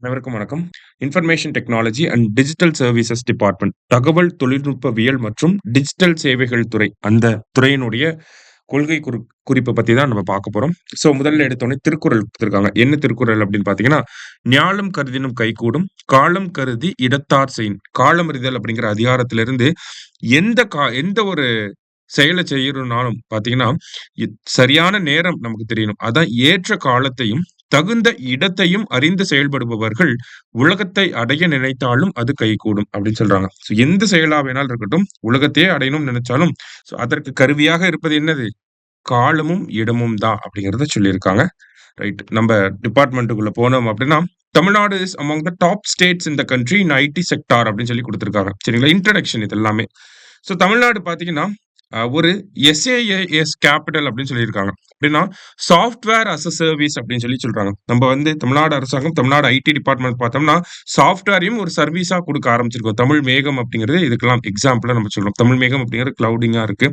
அனைவருக்கும் வணக்கம். Information technology and digital services department. தகவல் தொழில்நுட்பவியல் மற்றும் டிஜிட்டல் சேவைகள் துறை. அந்த துறையினுடைய கொள்கை குறிப்ப பத்தி தான் நம்ம பார்க்க போறோம். முதல்ல எடுத்தோனே திருக்குறள் குடுத்திருக்காங்க. என்ன திருக்குறள் அப்படின்னு பார்த்தீங்கன்னா, "ஞாலம் கருதினும் கைகூடும், காலம் கருதி இடத்தார் செயின்." காலம் அறிதல் அப்படிங்கிற அதிகாரத்திலிருந்து எந்த ஒரு செயல செய்யணும்னாலும் பார்த்தீங்கன்னா, சரியான நேரம் நமக்கு தெரியணும். அதான் ஏற்ற காலத்தையும், தகுந்த இடத்தையும் அறிந்து செயல்படுபவர்கள் உலகத்தை அடைய நினைத்தாலும் அது கைகூடும் அப்படின்னு சொல்றாங்க. எந்த செயலா வேணாலும் இருக்கட்டும், உலகத்தையே அடையணும்னு நினைச்சாலும், அதற்கு கருவியாக இருப்பது என்னது? காலமும், இடமும் தான் அப்படிங்கிறத சொல்லியிருக்காங்க. ரைட். நம்ம டிபார்ட்மென்ட்க்குள்ள போனோம் அப்படின்னா, Tamil Nadu is among the top states in the country in IT sector அப்படின்னு சொல்லி குடுத்திருக்காங்க. சரிங்களா? இன்ட்ரோடக்ஷன் இது எல்லாமே. தமிழ்நாடு பார்த்தீங்கன்னா, ஒரு எஸ்ஏஎஸ் கேப்பிட்டல் அப்படின்னு சொல்லியிருக்காங்க. அப்படின்னா, சாஃப்ட்வேர் அஸ் எ சர்விஸ் அப்படின்னு சொல்லி சொல்றாங்க. நம்ம வந்து தமிழ்நாடு அரசாங்கம், தமிழ்நாடு ஐடி டிபார்ட்மெண்ட் பார்த்தோம்னா, சாஃப்ட்வேரையும் ஒரு சர்வீஸா குடுக்க ஆரம்பிச்சிருக்கோம். தமிழ் மேகம் அப்படிங்கிறது இதுக்கெல்லாம் எக்ஸாம்பிளா நம்ம சொல்றோம். தமிழ் மேகம் அப்படிங்கிறது கிளவுடிங்கா இருக்கு.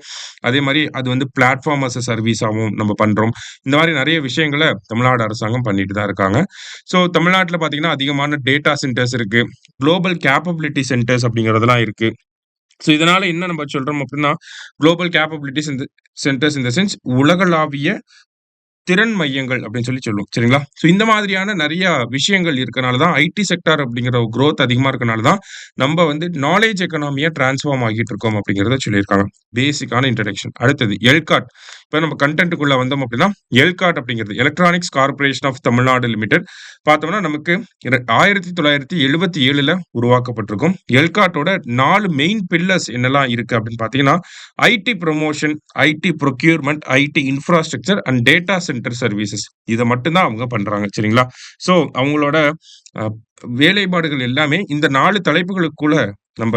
அதே மாரி அது வந்து பிளாட்ஃபார்ம் அஸ் எ சர்வீஸாவும் நம்ம பண்றோம். இந்த மாரி நெறைய விஷயங்கள தமிழ்நாடு அரசாங்கம் பண்ணிட்டு தான் இருக்காங்க. தமிழ்நாட்டுல பார்த்தீங்கன்னா, அதிகமான டேட்டா சென்டர்ஸ் இருக்கு. குளோபல் கேப்பபிலிட்டி சென்டர்ஸ் அப்படிங்கிறதெல்லாம் இருக்கு. இதனால என்ன நம்ம சொல்றோம் அப்படின்னா, global capabilities centres in the sense உலகளாவிய திறன் மையங்கள் அப்படின்னு சொல்லி சொல்லுவோம். சரிங்களா? இந்த மாதிரியான நெறைய விஷயங்கள் இருக்கனால தான் ஐடி செக்டார் அப்படிங்கிற குரோத் அதிகமா இருக்கனால தான், நம்ப வந்து நாலேட்ஜ் எக்கானமியா டிரான்ஸ்ஃபார்ம் ஆகிட்டு இருக்கோம் அப்படிங்கிறத சொல்லியிருக்காங்க. பேசிக்கான இன்ட்ரோடக்ஷன். அடுத்தது எல்காட். இப்ப நம்ம கன்டென்ட்க்குள்ள வந்தோம் அப்படின்னா, எல்காட் அப்படிங்கிறது electronics corporation of Tamil Nadu limited. பார்த்தோம்னா நமக்கு 1977ல உருவாக்கப்பட்டிருக்கும். எல்காட்டோட 4 மெயின் பில்லர்ஸ் என்னலாம் இருக்கு அப்படின்னு பார்த்தீங்கன்னா, IT promotion, IT procurement, IT infrastructure and data centre services. இத மட்டும் தான் அவங்க பண்றாங்க. சரிங்களா? அவங்களோட அ வேலைப்பாடுகள் எல்லாமே இந்த 4 தலைப்புகளுக்குள்ள நம்ப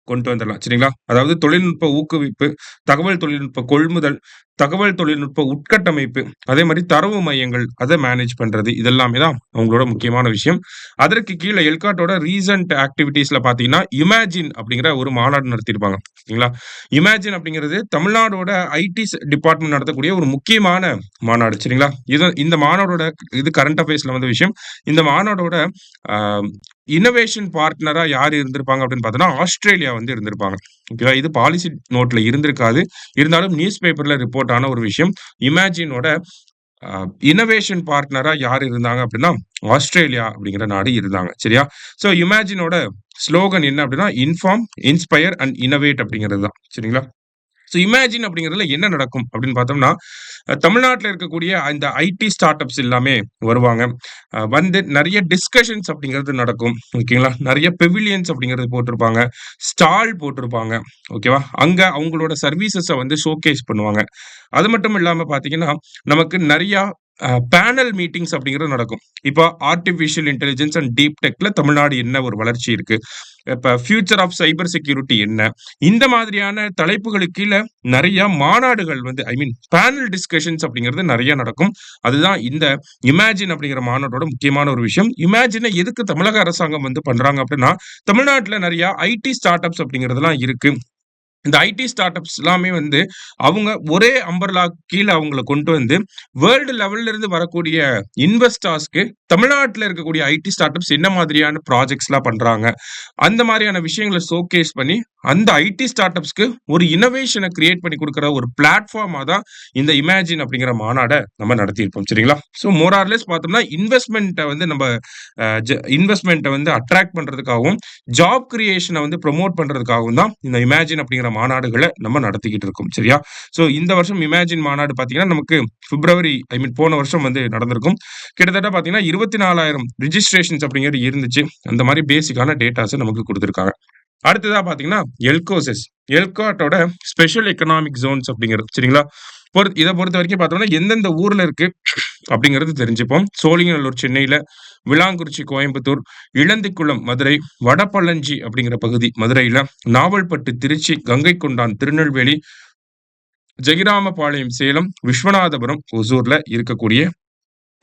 கொண்டு வந்துரலாம். சரிங்களா? அதாவது தொழில்நுட்ப ஊக்குவிப்பு, தகவல் தொழில்நுட்ப கொள்முதல், தகவல் தொழில்நுட்ப உட்கட்டமைப்பு, அதே மாரி தரவு மையங்கள், அத மேனேஜ் பண்றது. இதெல்லாமே தான் அவங்களோட முக்கியமான விஷயம். அதற்கு கீழ எல்காட்டோட ரீசென்ட் ஆக்டிவிட்டீஸ்ல பார்த்தீங்கன்னா, இமேஜின் அப்படிங்கிற ஒரு மாநாடு நடத்தியிருப்பாங்க. சரிங்களா? இமேஜின் அப்படிங்கிறது தமிழ்நாடோட ஐடி டிபார்ட்மெண்ட் நடத்தக்கூடிய ஒரு முக்கியமான மாநாடு. சரிங்களா? இந்த மாநாடோட கரண்ட் அஃபேர்ஸ்ல வந்த விஷயம். இந்த மாநாடோட அ இன்னோவேஷன் பார்ட்னரா யார் இருந்திருப்பாங்க அப்படின்னு பார்த்தோம்னா, ஆஸ்திரேலியா வந்து இருந்திருப்பாங்க. ஓகேவா? இது பாலிசி நோட்ல இருந்திருக்காது. இருந்தாலும் நியூஸ் பேப்பர்ல ரிப்போர்ட் ஆன ஒரு விஷயம். இமேஜினோட அ இன்னோவேஷன் பார்ட்னரா யார் இருந்தாங்க அப்படின்னா, ஆஸ்திரேலியா அப்படிங்கிற நாடு இருந்தாங்க. சரியா? இமேஜினோட ஸ்லோகன் என்ன அப்படின்னா, இன்ஃபார்ம், இன்ஸ்பயர் அண்ட் இன்னோவேட் அப்படிங்கிறது தான். சரிங்களா? இமேஜின் அப்படிங்கிறதுல என்ன நடக்கும் அப்படின்னு பார்த்தோம்னா, தமிழ்நாட்டுல இருக்கக்கூடிய இந்த ஐடி ஸ்டார்ட் அப்ஸ் எல்லாமே வருவாங்க. வந்து நெறைய டிஸ்கஷன்ஸ் அப்படிங்கிறது நடக்கும். ஓகேங்களா? நெறைய பெவிலியன்ஸ் அப்படிங்கிறது போட்டிருப்பாங்க. ஸ்டால் போட்டிருப்பாங்க. ஓகேவா? அங்க அவங்களோட சர்வீசஸ வந்து ஷோகேஸ் பண்ணுவாங்க. அது மட்டும் இல்லாம பார்த்தீங்கன்னா, நமக்கு நெறையா பேனல் மீட்டிங்ஸ் அப்படிங்கிறது நடக்கும். இப்போ ஆர்டிபிஷியல் இன்டெலிஜென்ஸ் அண்ட் டீப் டெக்ல தமிழ்நாடு என்ன ஒரு வளர்ச்சி இருக்கு? இப்ப ஃபியூச்சர் ஆஃப் சைபர் செக்யூரிட்டி என்ன? இந்த மாதிரியான தலைப்புகளுக்கு கீழ நெறைய மாநாடுகள் வந்து பேனல் டிஸ்கஷன்ஸ் அப்படிங்கிறது நெறைய நடக்கும். அதுதான் இந்த இமேஜின் அப்படிங்கிற மாநாட்டோட முக்கியமான ஒரு விஷயம். இமேஜின எதுக்கு தமிழக அரசாங்கம் வந்து பண்றாங்க அப்படின்னா, தமிழ்நாட்டுல நெறைய ஐடி ஸ்டார்ட் அப்ஸ் அப்படிங்கிறதெல்லாம் இருக்கு. இந்த ஐடி ஸ்டார்ட் அப்ஸ் எல்லாமே வந்து அவங்க ஒரே அம்பர்லா கீழ அவங்கள கொண்டு வந்து வேர்ல்டு லெவல்ல இருந்து வரக்கூடிய இன்வெஸ்டர்ஸ்க்கு தமிழ்நாட்டுல இருக்கக்கூடிய ஐடி ஸ்டார்ட் அப்ஸ் என்ன மாதிரியான ப்ராஜெக்ட்ஸ்லாம் பண்றாங்க. அந்த மாரியான விஷயங்கள ஷோகேஸ் பண்ணி, அந்த ஐடி ஸ்டார்ட் அப்ஸ்க்கு ஒரு இன்னோவேஷன கிரியேட் பண்ணி குடுக்குற ஒரு பிளாட்ஃபார்மா தான் இந்த இமேஜின் அப்படிங்கிற மாநாட நம்ம நடத்தியிருப்போம். சரிங்களா? மோர் ஆர் லெஸ் பார்த்தோம்னா, இன்வெஸ்ட்மென்ட்ட வந்து அட்ராக்ட் பண்றதுக்காகவும், ஜாப் கிரியேஷன வந்து ப்ரமோட் பண்றதுக்காகவும் தான் இந்த இமேஜின் அப்படிங்கிற மாநாடுகள நம்ம நடத்திக்கிட்டு இருக்கோம். சரியா? இந்த வருஷம் இமேஜின் மாநாடு பார்த்தீங்கன்னா, நமக்கு பிப்ரவரி போன வருஷம் வந்து நடந்திருக்கும். கிட்டத்தட்ட பார்த்தீங்கன்னா, 24,000 ரிஜிஸ்ட்ரேஷன்ஸ் அப்படிங்கிறது இருந்துச்சு. அந்த மாரி பேசிக்கான டேட்டாஸ நமக்கு குடுத்திருக்காங்க. அடுத்ததா பார்த்தீங்கன்னா, எல்கோசஸ். எல்காட்டோட ஸ்பெஷல் எக்கனாமிக் ஜோன்ஸ் அப்படிங்கிறது. சரிங்களா? இத பொறுத்தவரைக்கும் பார்த்தோம்னா, எந்தெந்த ஊர்ல இருக்கு அப்படிங்கிறது தெரிஞ்சுப்போம். சோழிங்கநல்லூர் சென்னையில, விளாங்குறிச்சி கோயம்புத்தூர், இளந்திக்குளம் மதுரை, வடபழஞ்சி அப்படிங்கிற பகுதி மதுரையில, நாவல்பட்டு திருச்சி, கங்கைகொண்டான் திருநெல்வேலி, ஜெகிராமபாளையம் சேலம், விஸ்வநாதபுரம் ஒசூர்ல இருக்கக்கூடிய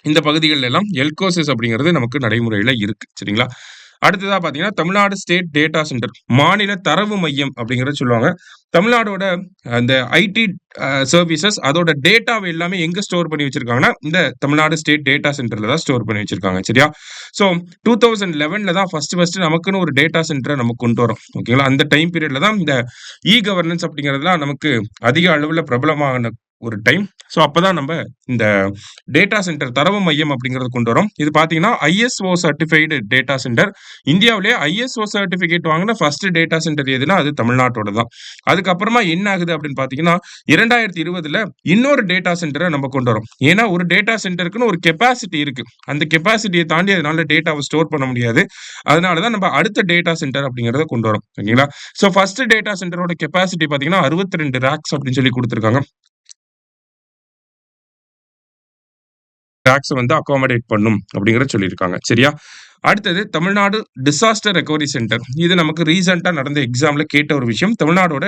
இந்த பகுதிகள்ல எல்லாம் எல்கோசஸ் அப்படிங்கிறது நமக்கு நடைமுறையில இருக்கு. சரிங்களா? அடுத்ததா பார்த்தீங்கன்னா, தமிழ்நாடு ஸ்டேட் டேட்டா சென்டர் மாநில தரவு மையம் அப்படிங்கிறத சொல்லுவாங்க. தமிழ்நாடோட அந்த ஐடி சர்விசஸ் அதோட டேட்டாவ எல்லாமே எங்க ஸ்டோர் பண்ணி வச்சிருக்காங்கன்னா, இந்த தமிழ்நாடு ஸ்டேட் டேட்டா சென்டர்ல தான் ஸ்டோர் பண்ணி வச்சிருக்காங்க. சரியா? ஸோ 2011ல தான் ஃபர்ஸ்ட் நமக்குன்னு ஒரு டேட்டா சென்டர நம்ம கொண்டு வரோம். ஓகேங்களா? அந்த டைம் பீரியட்ல தான் இந்த கவர்னன்ஸ் அப்படிங்கிறதெல்லாம் நமக்கு அதிக அளவுல பிரபலமான ஒரு டைம். ஸோ அப்பதான் நம்ப இந்த டேட்டா சென்டர் தரவு மையம் அப்படிங்கிறத கொண்டு வரோம். இது பார்த்தீங்கன்னா, ஐஎஸ்ஓ சர்டிஃபைடு டேட்டா சென்டர். இந்தியாவிலேயே ஐஎஸ்ஓ சர்டிஃபிகேட் வாங்குன ஃபர்ஸ்ட் டேட்டா சென்டர் எதுன்னா, அது தமிழ்நாட்டோட தான். அதுக்கப்புறமா என்ன ஆகுது அப்படின்னு பார்த்தீங்கன்னா, 2020ல இன்னொரு டேட்டா சென்டர நம்ம கொண்டு வரோம். ஏன்னா, ஒரு டேட்டா சென்டருக்குன்னு ஒரு கெப்பாசிட்டி இருக்கு. அந்த கெப்பாசிட்டிய தாண்டி அதனால டேட்டாவ ஸ்டோர் பண்ண முடியாது. அதனால தான் நம்ம அடுத்த டேட்டா சென்டர் அப்படிங்கிறத கொண்டு வரோம். ஓகேங்களா? ஸோ ஃபர்ஸ்ட் டேட்டா சென்டரோட கெப்பாசிட்டி பார்த்தீங்கன்னா, 62 ராக்ஸ் அப்படின்னு சொல்லி குடுத்திருக்காங்க. டாக்ஸ வந்து அக்காமடேட் பண்ணும் அப்படிங்கிறத சொல்லியிருக்காங்க. சரியா? அடுத்தது தமிழ்நாடு டிசாஸ்டர் ரெக்கவரி சென்டர். இது நமக்கு ரீசென்ட்டா நடந்த எக்ஸாம்ல கேட்ட ஒரு விஷயம். தமிழ்நாடோட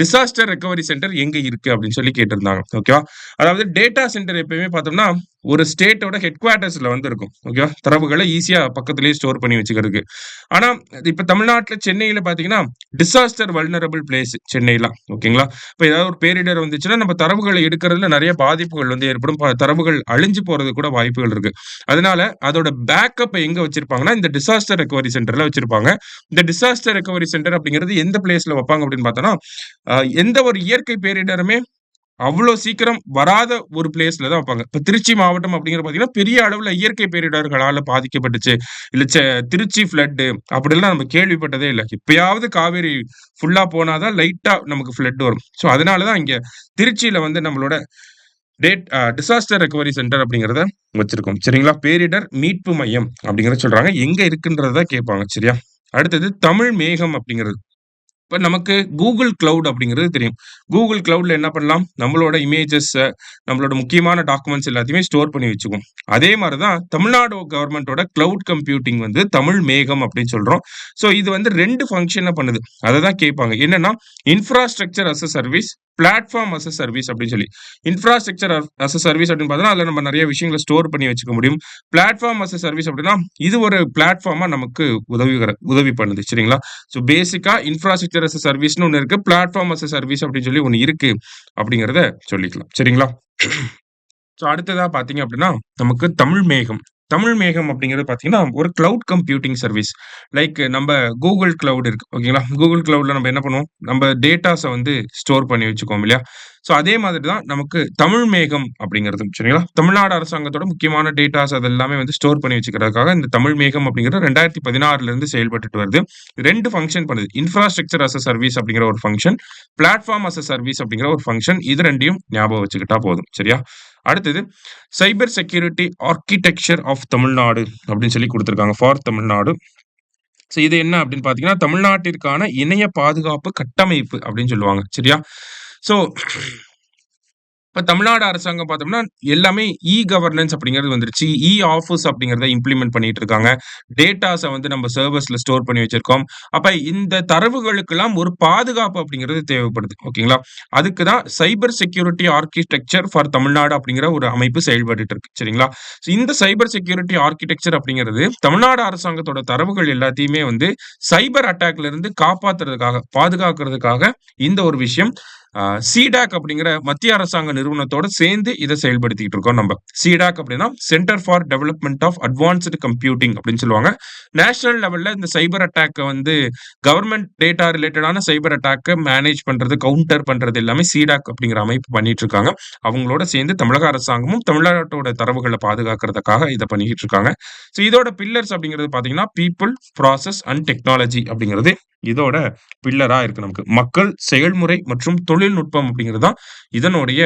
டிசாஸ்டர் ரெக்கவரி சென்டர் எங்க இருக்கு அப்படின்னு சொல்லி கேட்டிருந்தாங்க. ஓகேவா? அதாவது டேட்டா சென்டர் எப்பயுமே பார்த்தோம்னா, ஒரு ஸ்டேட்டோட ஹெட் குவார்ட்டர்ஸ்ல வந்து இருக்கும். ஓகேவா? தரவுகள ஈஸியா பக்கத்திலேயே ஸ்டோர் பண்ணி வச்சுக்கிறதுக்கு. ஆனா, இப்ப தமிழ்நாட்டுல சென்னையில பார்த்தீங்கன்னா, டிசாஸ்டர் வல்னரபிள் பிளேஸ் சென்னைலாம். ஓகேங்களா? இப்ப ஏதாவது ஒரு பேரிடர் வந்துச்சுன்னா, நம்ம தரவுகள எடுக்கிறதுல நெறைய பாதிப்புகள் வந்து ஏற்படும். தரவுகள் அழிஞ்சு போறதுக்கு கூட வாய்ப்புகள் இருக்கு. அதனால அதோட பேக்கப் எங்க வச்சிருப்பாங்கன்னா, இந்த டிசாஸ்டர் ரெக்கவரி சென்டர்ல வச்சிருப்பாங்க. இந்த டிசாஸ்டர் ரெக்கவரி சென்டர் அப்படிங்கிறது எந்த பிளேஸ்ல வப்பாங்க அப்படின்னு பார்த்தோம்னா, எந்த ஒரு இயற்கை பேரிடருமே அவ்ளோ சீக்கிரம் வராத ஒரு பிளேஸ்ல தான் வப்பாங்க. இப்ப திருச்சி மாவட்டம் அப்படிங்கிறது பார்த்தீங்கன்னா, பெரிய அளவுல இயற்கை பேரிடர்களால பாதிக்கப்பட்டுச்சு. இல்ல திருச்சி ஃப்ளட் அப்படிலாம் நம்ம கேள்விப்பட்டதே இல்ல. எப்பயாவது காவேரி ஃபுல்லா போனா தான் லைட்டா நமக்கு ஃப்ளட் வரும். ஸோ அதனால தான் இங்க திருச்சியில வந்து நம்மளோட டிசாஸ்டர் ரெக்கவரி சென்டர் அப்படிங்கிறத வச்சிருக்கோம். சரிங்களா? பேரிடர் மீட்பு மையம் அப்படிங்கிறத சொல்றாங்க. எங்க இருக்குன்றத கேட்பாங்க. சரியா? அடுத்தது தமிழ் மேகம் அப்படிங்கிறது. இப்ப நமக்கு கூகுள் கிளவுட் அப்படிங்கிறது தெரியும். கூகுள் கிளவுட்ல என்ன பண்ணலாம்? நம்மளோட இமேஜஸ, நம்மளோட முக்கியமான டாக்குமெண்ட்ஸ் எல்லாத்தையுமே ஸ்டோர் பண்ணி வச்சுக்குவோம். அதே மாரி தான் தமிழ்நாடு கவர்ன்மென்ட்டோட கிளவுட் கம்ப்யூட்டிங் வந்து தமிழ் மேகம் அப்படின்னு சொல்றோம். ஸோ இது வந்து 2 ஃபங்ஷன பண்ணுது. அத தான் கேட்பாங்க. என்னன்னா, infrastructure as a service, platform as a service அப்படின்னு சொல்லி. இன்ஃப்ராஸ்ட்ரக்சர் அஸ் எ சர்விஸ் அப்படின்னு பார்த்தோம்னா, அதுல நம்ம நெறைய விஷயங்கள ஸ்டோர் பண்ணி வச்சுக்க முடியும். பிளாட்ஃபார்ம் அஸ் எ சர்விஸ் அப்படின்னா, இது ஒரு பிளாட்ஃபார்மா நமக்கு உதவி பண்ணுது. சரிங்களா? ஸோ பேசிக்கா இன்ஃப்ராஸ்ட்ரக்சர் அஸ் எ சர்வீஸ்ன்னு ஒண்ணு இருக்கு. பிளாட்ஃபார்ம் அஸ் எ சர்வீஸ் அப்படின்னு சொல்லி ஒண்ணு இருக்கு. அப்படிங்கிறத சொல்லிக்கலாம். சரிங்களா? ஸோ அடுத்ததா பார்த்தீங்க அப்படின்னா, நமக்கு தமிழ் மேகம். தமிழ் மேகம் அப்படிங்கிறது பார்த்தீங்கன்னா, ஒரு கிளவுட் கம்ப்யூட்டிங் சர்வீஸ். லைக் நம்ப கூகுள் கிளவுட் இருக்கு. ஓகேங்களா? கூகுள் கிளவுட்ல நம்ம என்ன பண்ணுவோம்? நம்ம டேட்டாஸ வந்து ஸ்டோர் பண்ணி வச்சுக்குவோம் இல்லையா? ஸோ அதே மாதிரி தான் நமக்கு தமிழ் மேகம் அப்படிங்கிறதும். சரிங்களா? தமிழ்நாடு அரசாங்கத்தோட முக்கியமான டேட்டாஸ் அது எல்லாமே வந்து ஸ்டோர் பண்ணி வச்சுக்கிறதுக்காக இந்த தமிழ் மேகம் அப்படிங்கிறது 2016ல இருந்து செயல்பட்டுட்டு வருது. 2 ஃபங்ஷன் பண்ணுது. இன்ஃப்ராஸ்ட்ரக்சர் அஸ் எ சர்வீஸ் அப்படிங்கிற ஒரு function, platform as a service அப்படிங்கிற ஒரு ஃபங்ஷன். இது 2யும் ஞாபகம் வச்சுக்கிட்டா போதும். சரியா? அடுத்தது cyber security architecture of Tamil Nadu அப்படின்னு சொல்லி குடுத்திருக்காங்க. ஃபார் தமிழ்நாடு. ஸோ இது என்ன அப்படின்னு பார்த்தீங்கன்னா, தமிழ்நாட்டிற்கான இணைய பாதுகாப்பு கட்டமைப்பு அப்படின்னு சொல்லுவாங்க. சரியா? ஸோ இப்ப தமிழ்நாடு அரசாங்கம் பார்த்தோம்னா, எல்லாமே கவர்னன்ஸ் அப்படிங்கிறது வந்துருச்சு. ஆஃபீஸ் அப்படிங்கிறத இம்ப்ளிமெண்ட் பண்ணிட்டு இருக்காங்க. டேட்டாஸ வந்து நம்ம சர்வர்ஸ்ல ஸ்டோர் பண்ணி வச்சிருக்கோம். அப்ப இந்த தரவுகளுக்கெல்லாம் ஒரு பாதுகாப்பு அப்படிங்கிறது தேவைப்படுது. ஓகேங்களா? அதுக்கு தான் cyber security architecture for Tamil Nadu அப்படிங்கிற ஒரு அமைப்பு செயல்பட்டுட்டு இருக்கு. சரிங்களா? ஸோ இந்த சைபர் செக்யூரிட்டி ஆர்க்கிடெக்சர் அப்படிங்கிறது தமிழ்நாடு அரசாங்கத்தோட தரவுகள் எல்லாத்தையுமே வந்து சைபர் அட்டாக்ல இருந்து காப்பாத்துறதுக்காக, பாதுகாக்கிறதுக்காக இந்த ஒரு விஷயம் சிடாக் அப்படிங்கிற மத்திய அரசாங்க நிறுவனத்தோட சேர்ந்து இத செயல்படுத்திட்டு இருக்கோம் நம்ப. சிடாக் அப்படின்னா centre for development of advanced computing அப்படின்னு சொல்லுவாங்க. நேஷனல் லெவல்ல இந்த சைபர் அட்டாக்க வந்து கவர்ன்மென்ட் டேட்டா ரிலேட்டடான சைபர் அட்டாக்க மேனேஜ் பண்றது, கவுண்டர் பண்றது எல்லாமே சிடாக் அப்படிங்கிற அமைப்பு பண்ணிட்டு இருக்காங்க. அவங்களோட சேர்ந்து தமிழக அரசாங்கமும் தமிழ்நாட்டோட தரவுகள பாதுகாக்கிறதுக்காக இத பண்ணிக்கிட்டு இருக்காங்க. ஸோ இதோட பில்லர்ஸ் அப்படிங்கிறது பார்த்தீங்கன்னா, பீப்பிள், ப்ராசஸ் அண்ட் டெக்னாலஜி அப்படிங்கிறது இதோட பில்லரா இருக்கு நமக்கு. மக்கள், செயல்முறை மற்றும் தொழில்நுட்பம் அப்படிங்கிறது தான் இதனுடைய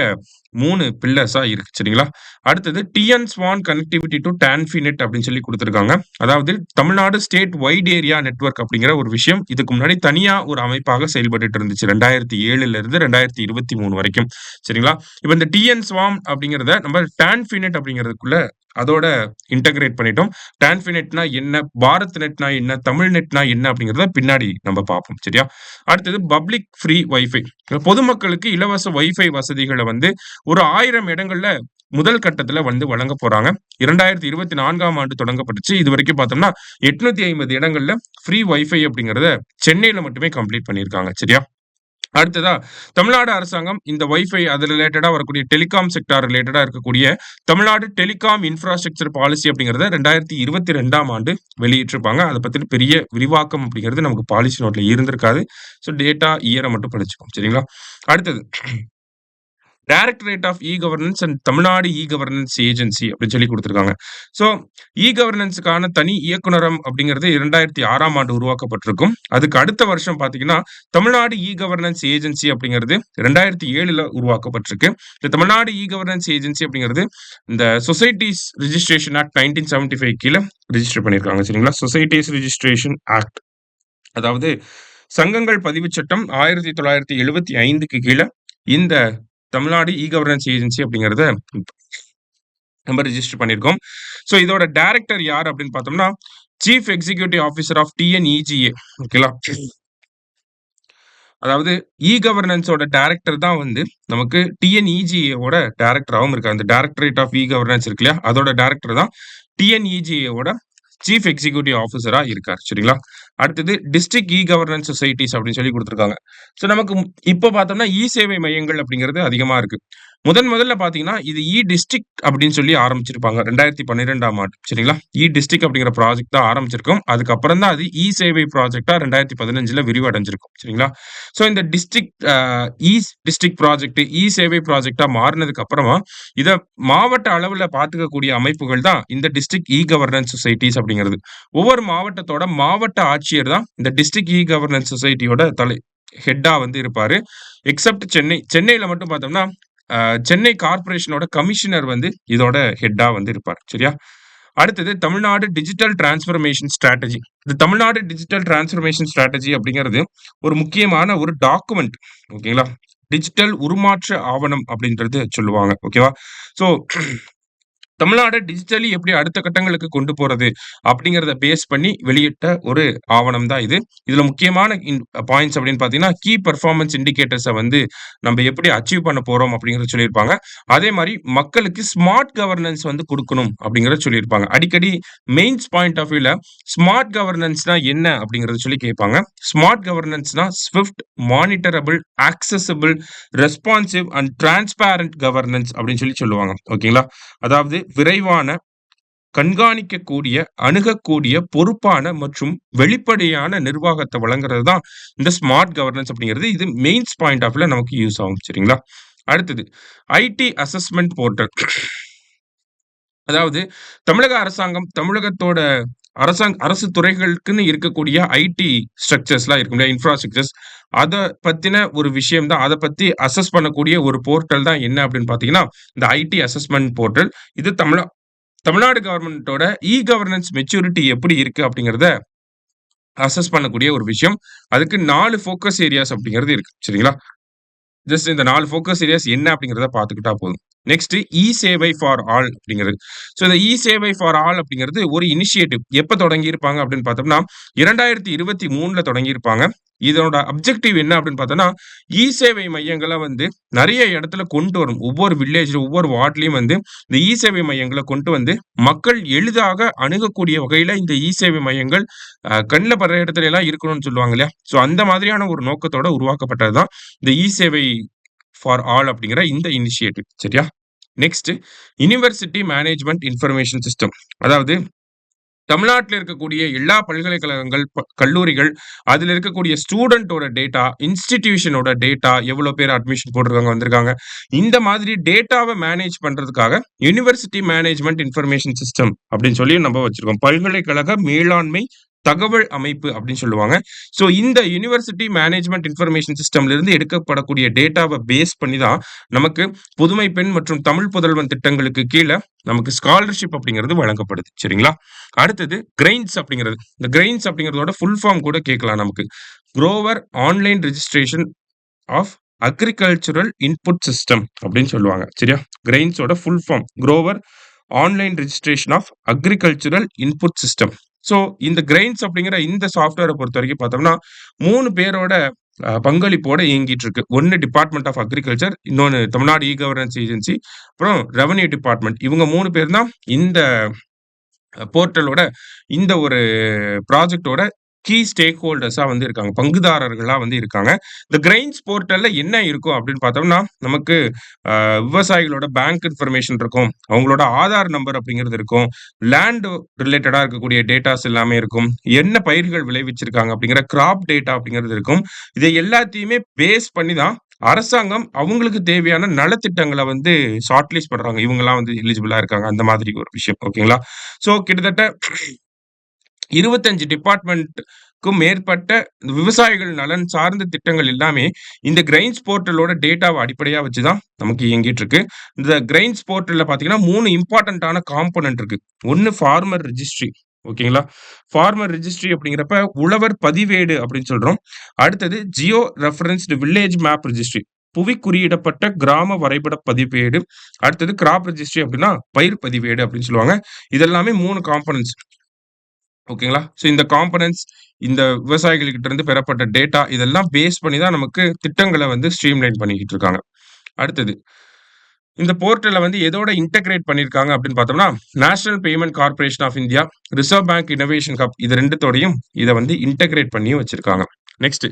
3 பில்லர்ஸா இருக்கு. சரிங்களா? அடுத்தது டிஎன் ஸ்வான் கனெக்டிவிட்டி டூ டான்ஃபினெட் அப்படின்னு சொல்லி குடுத்திருக்காங்க. அதாவது Tamil Nadu state white area network அப்படிங்கிற ஒரு விஷயம் இதுக்கு முன்னாடி தனியா ஒரு அமைப்பாக செயல்பட்டுட்டு இருந்துச்சு. 2007ல இருந்து 2023 வரைக்கும். சரிங்களா? இப்ப இந்த டிஎன் ஸ்வாம் அப்படிங்கிறத நம்ம டான்ஃபினெட் அப்படிங்கிறதுக்குள்ள அதோட இன்டகிரேட் பண்ணிட்டோம். டான்ஃபினெட்னா என்ன? பாரத் நெட்னா என்ன? தமிழ் நெட்னா என்ன? அப்படிங்கிறத பின்னாடி நம்ம பார்ப்போம். சரியா? அடுத்தது பப்ளிக் ஃப்ரீ வைஃபை. பொதுமக்களுக்கு இலவச வைஃபை வசதிகள வந்து ஒரு 1000 இடங்கள்ல முதல் கட்டத்துல வந்து வழங்க போறாங்க. 2024ஆம் ஆண்டு தொடங்கப்பட்டுச்சு. இதுவரைக்கும் பார்த்தோம்னா 850 இடங்கள்ல ஃப்ரீ வைஃபை அப்படிங்கிறத சென்னையில மட்டுமே கம்ப்ளீட் பண்ணியிருக்காங்க. சரியா? அடுத்ததா தமிழ்நாடு அரசாங்கம் இந்த வைஃபை அது ரிலேட்டடா வரக்கூடிய டெலிகாம் செக்டார் ரிலேட்டடா இருக்கக்கூடிய தமிழ்நாடு டெலிகாம் இன்ஃப்ராஸ்ட்ரக்சர் பாலிசி அப்படிங்கிறத 2022ஆம் ஆண்டு வெளியிட்டிருப்பாங்க. அதை பத்தின பெரிய விரிவாக்கம் அப்படிங்கிறது நமக்கு பாலிசி நோட்ல இருந்திருக்காது. ஸோ டேட்டா இயரை மட்டும் படிச்சுக்கோம். சரிங்களா? அடுத்தது directorate of e governance and Tamil Nadu e governance agency அப்படின்னு சொல்லி கொடுத்துருக்காங்க. ஸோ இ கவர்னன்ஸுக்கான தனி இயக்குனரம் அப்படிங்கிறது 2006ஆம் ஆண்டு உருவாக்கப்பட்டிருக்கும். அதுக்கு அடுத்த வருஷம் பார்த்தீங்கன்னா தமிழ்நாடு இ கவர்னன்ஸ் ஏஜென்சி அப்படிங்கிறது 2007ல உருவாக்கப்பட்டிருக்கு. இந்த தமிழ்நாடு இ கவர்னன்ஸ் ஏஜென்சி அப்படிங்கிறது இந்த சொசைட்டிஸ் ரிஜிஸ்ட்ரேஷன் ஆக்ட் 1975 கீழே ரிஜிஸ்டர் பண்ணியிருக்காங்க. சரிங்களா? சொசைட்டிஸ் ரிஜிஸ்ட்ரேஷன் ஆக்ட், அதாவது சங்கங்கள் பதிவு சட்டம் 1975க்கு கீழே இந்த தமிழ்நாடு இ கவர்னன்ஸ் ஏஜென்சி அப்படிங்கிறத நம்ம ரிஜிஸ்டர் பண்ணியிருக்கோம். ஸோ இதோட டைரக்டர் யார் அப்படின்னு பார்த்தோம்னா chief executive officer of TNEGA. ஓகேங்களா? அதாவது இ கவர்னன்ஸோட டைரக்டர் தான் வந்து நமக்கு டிஎன்இஜிஏவோட டைரக்டராகவும் இருக்காரு. அந்த டைரக்டரேட் ஆஃப் இ கவர்னன்ஸ் இருக்கு இல்லையா, அதோட டைரக்டர் தான் டிஎன்இஜிஏவோட சீஃப் எக்ஸிகியூட்டிவ் ஆஃபீஸரா இருக்கார். சரிங்களா? அடுத்தது டிஸ்ட்ரிக்ட் இ கவர்னன்ஸ் சொசைட்டிஸ் அப்படின்னு சொல்லி கொடுத்துருக்காங்க. ஸோ நமக்கு இப்போ பார்த்தோம்னா இ சேவை மையங்கள் அப்படிங்கிறது அதிகமா இருக்கு. முதல்ல பாத்தீங்கன்னா இது இ டிஸ்ட்ரிக்ட் அப்படின்னு சொல்லி ஆரம்பிச்சிருப்பாங்க 2012ஆம் ஆண்டு. சரிங்களா? இ டிஸ்ட்ரிக்ட் அப்படிங்கிற ப்ராஜெக்ட் தான் ஆரம்பிச்சிருக்கும். அதுக்கப்புறம் தான் அது இ சேவை ப்ராஜெக்டா 2015ல விரிவடைஞ்சிருக்கும். சரிங்களா? ஸோ இந்த டிஸ்ட்ரிக்ட் ப்ராஜெக்ட் இ சேவை ப்ராஜெக்டா மாறினதுக்கு அப்புறமா இதை மாவட்ட அளவுல பாத்துக்கக்கூடிய அமைப்புகள் தான் இந்த டிஸ்ட்ரிக்ட் இ கவர்னன்ஸ் சொசைட்டிஸ் அப்படிங்கிறது. ஒவ்வொரு மாவட்டத்தோட மாவட்ட ஆட்சியர் தான் இந்த டிஸ்ட்ரிக்ட் இ கவர்னன்ஸ் சொசைட்டியோட ஹெட்டா வந்து இருப்பாரு. எக்ஸப்ட் சென்னையில மட்டும் பார்த்தோம்னா சென்னை கார்பரேஷனோட கமிஷனர் வந்து இதோட ஹெட்டா வந்து இருப்பார். சரியா? அடுத்தது தமிழ்நாடு டிஜிட்டல் டிரான்ஸ்ஃபர்மேஷன் ஸ்ட்ராட்டஜி. இந்த தமிழ்நாடு டிஜிட்டல் டிரான்ஸ்ஃபர்மேஷன் ஸ்ட்ராட்டஜி அப்படிங்கிறது ஒரு முக்கியமான ஒரு டாக்குமெண்ட். ஓகேங்களா? டிஜிட்டல் உருமாற்ற ஆவணம் அப்படின்றது சொல்லுவாங்க. ஓகேவா? ஸோ தமிழ்நாடு டிஜிட்டலி எப்படி அடுத்த கட்டங்களுக்கு கொண்டு போறது அப்படிங்கிறத பேஸ் பண்ணி வெளியிட்ட ஒரு ஆவணம் தான் இது. இதுல முக்கியமான பாயிண்ட்ஸ் அப்படின்னு பாத்தீங்கன்னா கீ பெர்ஃபார்மன்ஸ் இண்டிகேட்டர்ஸை வந்து நம்ம எப்படி அச்சீவ் பண்ண போறோம் அப்படிங்கறத சொல்லியிருப்பாங்க. அதே மாதிரி மக்களுக்கு ஸ்மார்ட் கவர்னன்ஸ் வந்து கொடுக்கணும் அப்படிங்கறத சொல்லியிருப்பாங்க. அடிக்கடி மெயின்ஸ் பாயிண்ட் ஆஃப் வியூல ஸ்மார்ட் கவர்னன்ஸ்னா என்ன அப்படிங்கறத சொல்லி கேட்பாங்க. ஸ்மார்ட் கவர்னன்ஸ்னா swift, monitorable, accessible, responsive and transparent governance அப்படின்னு சொல்லி சொல்லுவாங்க. ஓகேங்களா? அதாவது விரைவான, கண்காணிக்கக்கூடிய, அணுகக்கூடிய, பொறுப்பான மற்றும் வெளிப்படையான நிர்வாகத்தை வழங்குறது தான் இந்த ஸ்மார்ட் கவர்னன்ஸ் அப்படிங்கிறது. இது மெயின்ஸ் பாயிண்ட் ஆஃப் வியூல நமக்கு யூஸ் ஆகும். சரிங்களா? அடுத்தது ஐடி அசஸ்மெண்ட் போர்ட்டல். அதாவது தமிழக அரசாங்கம் தமிழகத்தோட அரசு துறைகளுக்குன்னு இருக்கக்கூடிய ஐடி ஸ்ட்ரக்சர்ஸ்லாம் இருக்கும் இல்லையா, இன்ஃப்ராஸ்ட்ரக்சர்ஸ், அதை பத்தின ஒரு விஷயம் தான். அதை பத்தி அசஸ் பண்ணக்கூடிய ஒரு போர்ட்டல் தான் என்ன அப்படின்னு பாத்தீங்கன்னா இந்த ஐடி அசஸ்மெண்ட் போர்ட்டல். இது தமிழ்நாடு கவர்மெண்டோட இ கவர்னன்ஸ் மெச்சூரிட்டி எப்படி இருக்கு அப்படிங்கறத அசஸ் பண்ணக்கூடிய ஒரு விஷயம். அதுக்கு 4 ஃபோக்கஸ் ஏரியாஸ் அப்படிங்கிறது இருக்கு. சரிங்களா? ஜஸ்ட் இந்த 4 ஃபோக்கஸ் ஏரியாஸ் என்ன அப்படிங்கிறத பார்த்துக்கிட்டா போதும். நெக்ஸ்ட் இ சேவை ஃபார் ஆல் அப்படிங்கிறது. ஸோ இந்த இ சேவை ஃபார் ஆல் அப்படிங்கிறது ஒரு இனிஷியேட்டிவ். எப்ப தொடங்கியிருப்பாங்க அப்படின்னு பார்த்தோம்னா 2023ல தொடங்கியிருப்பாங்க. இதோட அப்ஜெக்டிவ் என்ன அப்படின்னு பார்த்தோம்னா இ சேவை மையங்களை வந்து நிறைய இடத்துல கொண்டு வரும். ஒவ்வொரு வில்லேஜ்ல ஒவ்வொரு வார்ட்லயும் வந்து இந்த இ சேவை மையங்களை கொண்டு வந்து மக்கள் எளிதாக அணுகக்கூடிய வகையில இந்த இ சேவை மையங்கள் கண்ணில் படுற இடத்துல எல்லாம் இருக்கணும்னு சொல்லுவாங்க இல்லையா. ஸோ அந்த மாதிரியான ஒரு நோக்கத்தோட உருவாக்கப்பட்டதுதான் இந்த இ சேவை ஃபார் ஆல் அப்படிங்கிற இந்த இனிஷியேட்டிவ். சரியா? Next university management information system. அதாவது தமிழ்நாட்டில் இருக்கக்கூடிய எல்லா பல்கலைக்கழகங்கள், கல்லூரிகள், அதுல இருக்கக்கூடிய ஸ்டூடெண்டோட டேட்டா, இன்ஸ்டிடியூஷனோட டேட்டா, எவ்வளவு பேர் அட்மிஷன் போட்டிருக்காங்க, வந்திருக்காங்க, இந்த மாதிரி டேட்டாவை மேனேஜ் பண்றதுக்காக யுனிவர்சிட்டி மேனேஜ்மெண்ட் இன்ஃபர்மேஷன் சிஸ்டம் அப்படின்னு சொல்லி நம்ம வச்சிருக்கோம். பல்கலைக்கழக மேலாண்மை தகவல் அமைப்பு அப்படின்னு சொல்லுவாங்க. ஸோ இந்த யூனிவர்சிட்டி மேனேஜ்மெண்ட் இன்ஃபர்மேஷன் சிஸ்டம்ல இருந்து எடுக்கப்படக்கூடிய டேட்டாவை பேஸ் பண்ணி தான் நமக்கு புதுமை பெண் மற்றும் தமிழ் புதல்வன் திட்டங்களுக்கு கீழே நமக்கு ஸ்காலர்ஷிப் அப்படிங்கிறது வழங்கப்படுது. சரிங்களா? அடுத்தது கிரெயின்ஸ் அப்படிங்கிறது. இந்த கிரெயின்ஸ் அப்படிங்கிறதோட ஃபுல் ஃபார்ம் கூட கேட்கலாம் நமக்கு. Grower online registration of agricultural input system அப்படின்னு சொல்லுவாங்க. சரியா? கிரெயின்ஸோட full form grower online registration of agricultural input system. So இந்த கிரெயின்ஸ் அப்படிங்கிற இந்த சாஃப்ட்வேரை பொறுத்த வரைக்கும் பார்த்தோம்னா 3 பேரோட பங்களிப்போட இயங்கிட்டு இருக்கு. ஒண்ணு டிபார்ட்மெண்ட் ஆஃப் அக்ரிகல்ச்சர், இன்னொன்னு தமிழ்நாடு கவர்னன்ஸ் ஏஜென்சி, அப்புறம் ரெவென்யூ டிபார்ட்மெண்ட். இவங்க 3 பேர் தான் இந்த போர்ட்டலோட இந்த ஒரு ப்ராஜெக்ட்டோட கீ ஸ்டேக் ஹோல்டர்ஸா வந்து இருக்காங்க. பங்குதாரர்களா வந்து இருக்காங்க. இந்த கிரெயின்ஸ் போர்ட்டல்ல என்ன இருக்கும் அப்படின்னு பார்த்தோம்னா, நமக்கு விவசாயிகளோட பேங்க் இன்ஃபர்மேஷன் இருக்கும். அவங்களோட ஆதார் நம்பர் அப்படிங்கிறது இருக்கும். லேண்ட் ரிலேட்டடா இருக்கக்கூடிய டேட்டாஸ் எல்லாமே இருக்கும். என்ன பயிர்கள் விளைவிச்சிருக்காங்க அப்படிங்கிற கிராப் டேட்டா அப்படிங்கிறது இருக்கும். இதை எல்லாத்தையுமே பேஸ் பண்ணி தான் அரசாங்கம் அவங்களுக்கு தேவையான நலத்திட்டங்கள வந்து ஷார்ட் லிஸ்ட் பண்றாங்க. இவங்கலாம் வந்து எலிஜிபிளா இருக்காங்க. அந்த மாதிரி ஒரு விஷயம். ஓகேங்களா? ஸோ கிட்டத்தட்ட 25 டிபார்ட்மென்ட்க்கும் மேற்பட்ட விவசாயிகள் நலன் சார்ந்த திட்டங்கள் எல்லாமே இந்த கிரெயின்ஸ் போர்ட்டலோட டேட்டாவ அடிப்படையா வச்சு தான் நமக்கு இயங்கிட்டு இருக்கு. இந்த கிரெயின்ஸ் போர்ட்டல்ல பார்த்தீங்கன்னா 3 இம்பார்ட்டன்ட்டான காம்போனன்ட் இருக்கு. ஒண்ணு ஃபார்மர் ரிஜிஸ்ட்ரி. ஓகேங்களா? ஃபார்மர் ரிஜிஸ்ட்ரி அப்படிங்கிறப்ப உழவர் பதிவேடு அப்படின்னு சொல்றோம். அடுத்தது Jio referenced village map registry. புவி குறியிடப்பட்ட கிராம வரைபட பதிவேடு. அடுத்தது கிராப் ரிஜிஸ்ட்ரி அப்படின்னா பயிர் பதிவேடு அப்படின்னு சொல்லுவாங்க. இதெல்லாமே 3 காம்போனன்ட்ஸ். ஓகேங்களா? ஸோ இந்த காம்போனன்ட்ஸ், இந்த விவசாயிகள் கிட்ட இருந்து பெறப்பட்ட டேட்டா இதெல்லாம் பேஸ் பண்ணி தான் நமக்கு திட்டங்கள வந்து ஸ்ட்ரீம்லைன் பண்ணிக்கிட்டு இருக்காங்க. அடுத்தது, இந்த போர்ட்டல வந்து எதோட இன்டகிரேட் பண்ணியிருக்காங்க அப்படின்னு பார்த்தோம்னா, national payment corporation of India, reserve bank innovation hub இது 2த்தோடையும் இத வந்து இன்டகிரேட் பண்ணியும் வச்சிருக்காங்க. Next,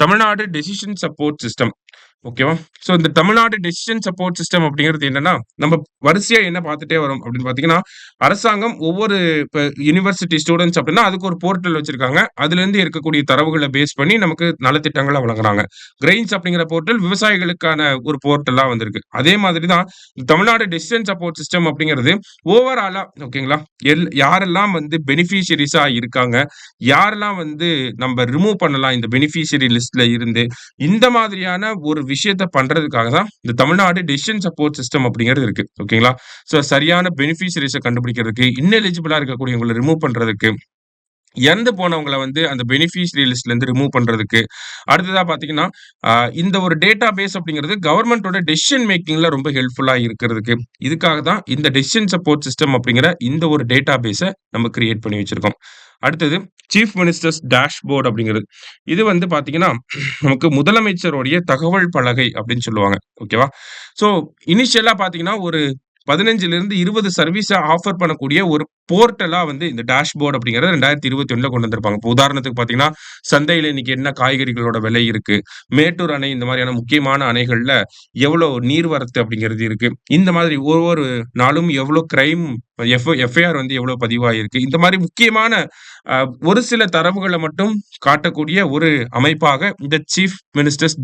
Tamil Nadu decision support system. ஓகேவா? ஸோ இந்த தமிழ்நாடு டெசிஷன் சப்போர்ட் சிஸ்டம் அப்படிங்கிறது என்னன்னா, நம்ம வரிசையா என்ன பார்த்துட்டே வரோம் அப்படின்னு பார்த்தீங்கன்னா, அரசாங்கம் ஒவ்வொரு இப்ப யுனிவர்சிட்டி ஸ்டூடண்ட்ஸ் அப்படின்னா, அதுக்கு ஒரு போர்ட்டல் வச்சிருக்காங்க. அதுலேருந்து இருக்கக்கூடிய தரவுகள பேஸ் பண்ணி நமக்கு நலத்திட்டங்கள வழங்குறாங்க. கிரெயின்ஸ் அப்படிங்கிற போர்ட்டல் விவசாயிகளுக்கான ஒரு போர்ட்டலா வந்திருக்கு. அதே மாதிரி தான் தமிழ்நாடு டெசிஷன் சப்போர்ட் சிஸ்டம் அப்படிங்கிறது ஓவராலா ஓகேங்களா? யாரெல்லாம் வந்து பெனிஃபிஷியரிஸா இருக்காங்க, யாரெல்லாம் வந்து நம்ம ரிமூவ் பண்ணலாம் இந்த பெனிஃபிஷியரி லிஸ்ட்ல இருந்து, இந்த மாதிரியான ஒரு விஷயத்த பண்றதுக்காக தான் இந்த தமிழ்நாடு டெசிஷன் சப்போர்ட் சிஸ்டம் அப்படிங்கிறது இருக்கு. ஓகேங்களா? ஸோ சரியான பெனிஃபிஷியரிஸ கண்டுபிடிக்கிறதுக்கு, இன்எலிஜிபிளா இருக்கக்கூடியவங்கள ரிமூவ் பண்றதுக்கு, இறந்து போனவங்கள வந்து அந்த பெனிஃபிஷியரி லிஸ்ட்ல இருந்து ரிமூவ் பண்றதுக்கு, அடுத்ததா பார்த்தீங்கன்னா, அ இந்த ஒரு டேட்டா பேஸ் அப்படிங்கிறது கவர்ன்மென்ட்டோட டெசிஷன் மேக்கிங்ல ரொம்ப ஹெல்ப்ஃபுல்லா இருக்கிறதுக்கு, இதுக்காக தான் இந்த டெசிஷன் சப்போர்ட் சிஸ்டம் அப்படிங்கிற இந்த ஒரு டேட்டா பேஸ நம்ம கிரியேட் பண்ணி வச்சிருக்கோம். அடுத்தது சீஃப் மினிஸ்டர்ஸ் டேஷ்போர்ட் அப்படிங்கிறது. இது வந்து பார்த்தீங்கன்னா, நமக்கு முதலமைச்சருடைய தகவல் பலகை அப்படின்னு சொல்லுவாங்க. ஓகேவா? ஸோ இனிஷியலா பார்த்தீங்கன்னா, ஒரு 15லிருந்து 20 சர்வீஸ ஆஃபர் பண்ணக்கூடிய ஒரு போர்ட்டலா வந்து இந்த டேஷ்போர்ட் அப்படிங்கிறத 2021ல கொண்டு வந்திருப்பாங்க. இப்போ உதாரணத்துக்கு பார்த்தீங்கன்னா, சந்தையில இன்னைக்கு என்ன காய்கறிகளோட விலை இருக்கு? மேட்டூர் அணை இந்த மாதிரியான முக்கியமான அணைகள்ல எவ்வளோ நீர்வரத்து அப்படிங்கிறது இருக்கு. இந்த மாதிரி ஒவ்வொரு நாளும் எவ்வளோ கிரைம் எஃப்ஐஆர் வந்து எவ்வளோ பதிவாயிருக்கு. இந்த மாதிரி முக்கியமான அ ஒரு சில தரவுகள மட்டும் காட்டக்கூடிய ஒரு அமைப்பாக இந்த சீஃப் மினிஸ்டர்ஸ்